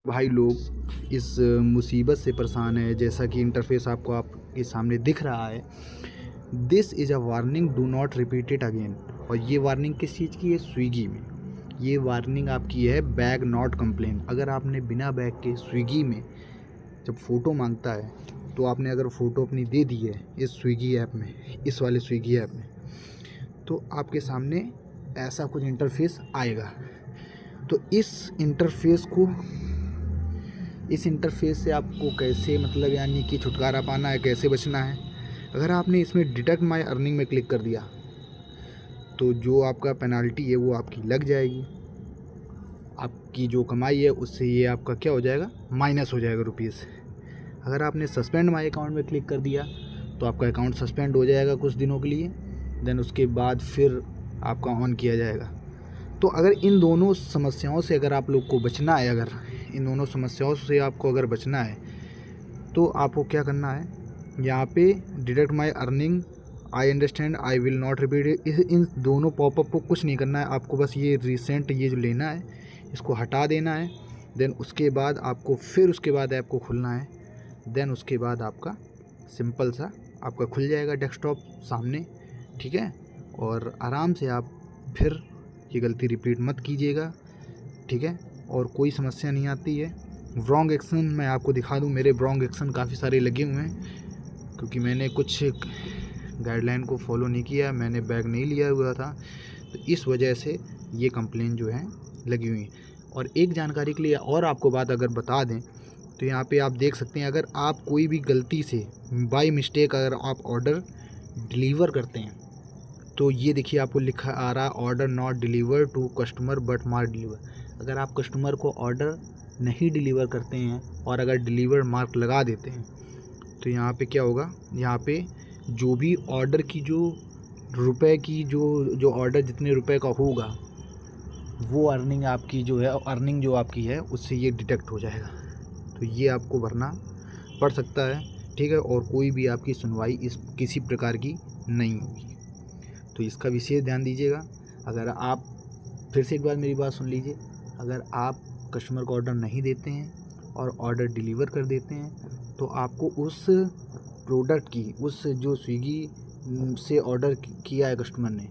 भाई लोग इस मुसीबत से परेशान है। जैसा कि इंटरफेस आपको आपके सामने दिख रहा है, this is a warning, do not repeat it again. और ये वार्निंग किस चीज़ की है? स्विगी में ये वार्निंग आपकी है, बैग नॉट कंप्लेन। अगर आपने बिना बैग के स्विगी में जब फ़ोटो मांगता है तो आपने अगर फ़ोटो अपनी दे दी है इस स्विगी ऐप में, इस वाले स्विगी ऐप में, तो आपके सामने ऐसा कुछ इंटरफेस आएगा। तो इस इंटरफेस से आपको कैसे मतलब यानी कि छुटकारा पाना है, कैसे बचना है। अगर आपने इसमें डिडक्ट माय अर्निंग में क्लिक कर दिया तो जो आपका पेनल्टी है वो आपकी लग जाएगी। आपकी जो कमाई है उससे ये आपका क्या हो जाएगा? माइनस हो जाएगा रुपीज़। अगर आपने सस्पेंड माय अकाउंट में क्लिक कर दिया तो आपका अकाउंट सस्पेंड हो जाएगा कुछ दिनों के लिए, देन उसके बाद फिर आपका ऑन किया जाएगा। तो अगर इन दोनों समस्याओं से अगर आप लोग को बचना है, अगर इन दोनों समस्याओं से आपको अगर बचना है तो आपको क्या करना है, यहाँ पे deduct my earning, I understand, I will not repeat it, इन दोनों पॉपअप को कुछ नहीं करना है आपको। बस ये रिसेंट ये जो लेना है इसको हटा देना है। देन उसके बाद आपको फिर उसके बाद ऐप को खुलना है। देन उसके बाद आपका सिंपल सा आपका खुल जाएगा डेस्कटॉप सामने, ठीक है। और आराम से आप फिर ये गलती रिपीट मत कीजिएगा, ठीक है। और कोई समस्या नहीं आती है। रॉन्ग एक्शन मैं आपको दिखा दूं, मेरे रॉन्ग एक्शन काफ़ी सारे लगे हुए हैं क्योंकि मैंने कुछ गाइडलाइन को फॉलो नहीं किया, मैंने बैग नहीं लिया हुआ था, तो इस वजह से ये कंप्लेन जो है लगी हुई है। और एक जानकारी के लिए और आपको बात अगर बता दें तो यहाँ पे आप देख सकते हैं, अगर आप कोई भी गलती से बाय मिस्टेक अगर आप ऑर्डर डिलीवर करते हैं तो ये देखिए आपको लिखा आ रहा, order not deliver to customer but mark deliver. अगर आप कस्टमर को ऑर्डर नहीं डिलीवर करते हैं और अगर डिलीवर मार्क लगा देते हैं तो यहाँ पे क्या होगा, यहाँ पे जो भी ऑर्डर की जो रुपए की जो ऑर्डर जितने रुपए का होगा वो अर्निंग आपकी जो है, अर्निंग जो आपकी है उससे ये डिडक्ट हो जाएगा। तो ये आपको भरना पड़ सकता है, ठीक है। और कोई भी आपकी सुनवाई इस किसी प्रकार की नहीं होगी, तो इसका विशेष ध्यान दीजिएगा। अगर आप फिर से एक बार मेरी बात सुन लीजिए, अगर आप कस्टमर को ऑर्डर नहीं देते हैं और ऑर्डर डिलीवर कर देते हैं तो आपको उस प्रोडक्ट की, उस जो स्विगी से ऑर्डर किया है कस्टमर ने,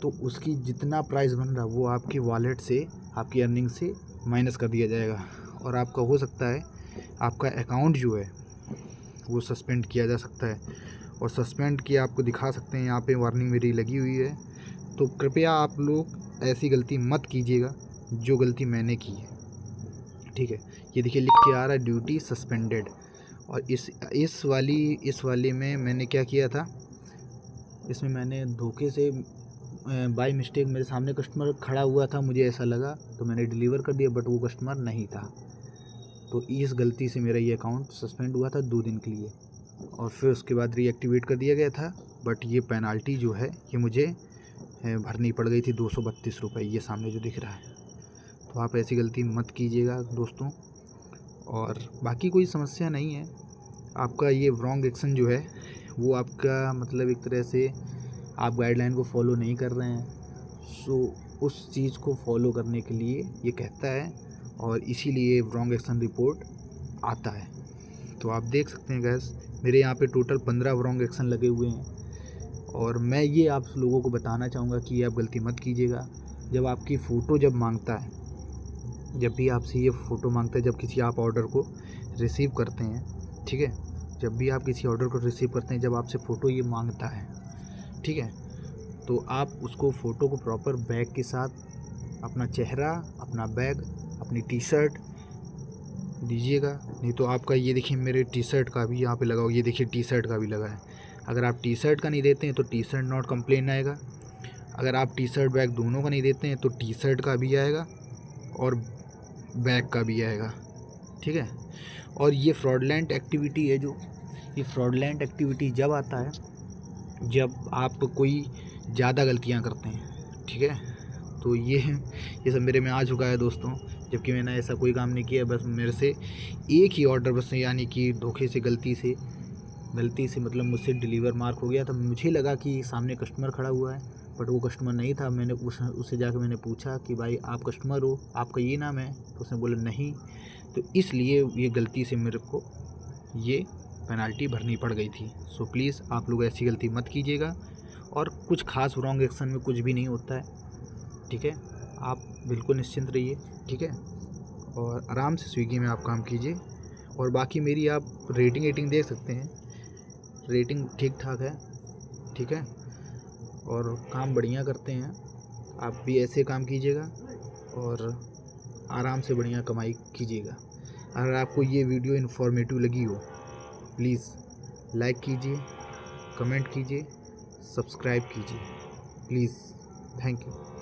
तो उसकी जितना प्राइस बन रहा वो आपके वॉलेट से, आपकी अर्निंग से माइनस कर दिया जाएगा। और आपका हो सकता है आपका अकाउंट जो है वो सस्पेंड किया जा सकता है। और सस्पेंड किया आपको दिखा सकते हैं, यहाँ पे वार्निंग मेरी लगी हुई है। तो कृपया आप लोग ऐसी गलती मत कीजिएगा जो गलती मैंने की है, ठीक है। ये देखिए लिख के आ रहा है ड्यूटी सस्पेंडेड। और इस वाली में मैंने क्या किया था, इसमें मैंने धोखे से बाय मिस्टेक मेरे सामने कस्टमर खड़ा हुआ था, मुझे ऐसा लगा तो मैंने डिलीवर कर दिया, बट वो कस्टमर नहीं था। तो इस गलती से मेरा ये अकाउंट सस्पेंड हुआ था 2 दिन के लिए और फिर उसके बाद रीएक्टिवेट कर दिया गया था। बट ये पेनल्टी जो है ये मुझे भरनी पड़ गई थी 232 रुपये, ये सामने जो दिख रहा है। तो आप ऐसी गलती मत कीजिएगा दोस्तों। और बाकी कोई समस्या नहीं है। आपका ये रॉन्ग एक्शन जो है वो आपका मतलब एक तरह से आप गाइडलाइन को फॉलो नहीं कर रहे हैं, सो उस चीज़ को फॉलो करने के लिए ये कहता है और इसीलिए रॉन्ग एक्शन रिपोर्ट आता है। तो आप देख सकते हैं गैस, मेरे यहाँ पे टोटल 15 रॉन्ग एक्शन लगे हुए हैं। और मैं ये आप लोगों को बताना चाहूँगा कि आप गलती मत कीजिएगा। जब आपकी फ़ोटो जब मांगता है, जब भी आपसे ये फ़ोटो मांगता है, जब किसी आप ऑर्डर को रिसीव करते हैं, ठीक है, जब भी आप किसी ऑर्डर को रिसीव करते हैं, जब आपसे फ़ोटो ये मांगता है, ठीक है, तो आप उसको फ़ोटो को प्रॉपर बैग के साथ अपना चेहरा, अपना बैग, अपनी टी शर्ट दीजिएगा। नहीं तो आपका ये देखिए मेरे टी शर्ट का भी यहाँ पे लगा हुआ, ये देखिए टी शर्ट का भी लगा है। अगर आप टी शर्ट का नहीं देते हैं तो टी शर्ट नॉट कंप्लेन आएगा। अगर आप टी शर्ट बैग दोनों का नहीं देते हैं तो टी शर्ट का भी आएगा और बैग का भी आएगा, ठीक है। और ये फ्रॉडलेंट एक्टिविटी है, जो ये फ्रॉडलेंट एक्टिविटी जब आता है जब आप कोई ज़्यादा गलतियाँ करते हैं, ठीक है। तो ये सब मेरे में आ चुका है दोस्तों, जबकि मैंने ऐसा कोई काम नहीं किया। बस मेरे से एक ही ऑर्डर बस यानी कि धोखे से गलती से मतलब मुझसे डिलीवर मार्क हो गया था। मुझे लगा कि सामने कस्टमर खड़ा हुआ है, बट वो कस्टमर नहीं था। मैंने उससे जाकर मैंने पूछा कि भाई आप कस्टमर हो, आपका ये नाम है? तो उसने बोला नहीं। तो इसलिए ये गलती से मेरे को ये पेनल्टी भरनी पड़ गई थी। सो प्लीज़ आप लोग ऐसी गलती मत कीजिएगा, और कुछ खास रॉन्ग एक्शन में कुछ भी नहीं होता है, ठीक है। आप बिल्कुल निश्चिंत रहिए, ठीक है, और आराम से स्विगी में आप काम कीजिए। और बाकी मेरी आप रेटिंग देख सकते हैं, रेटिंग ठीक ठाक है, ठीक है, और काम बढ़िया करते हैं। आप भी ऐसे काम कीजिएगा और आराम से बढ़िया कमाई कीजिएगा। अगर आपको ये वीडियो इन्फॉर्मेटिव लगी हो, प्लीज़ लाइक कीजिए, कमेंट कीजिए, सब्सक्राइब कीजिए, प्लीज़। Thank you.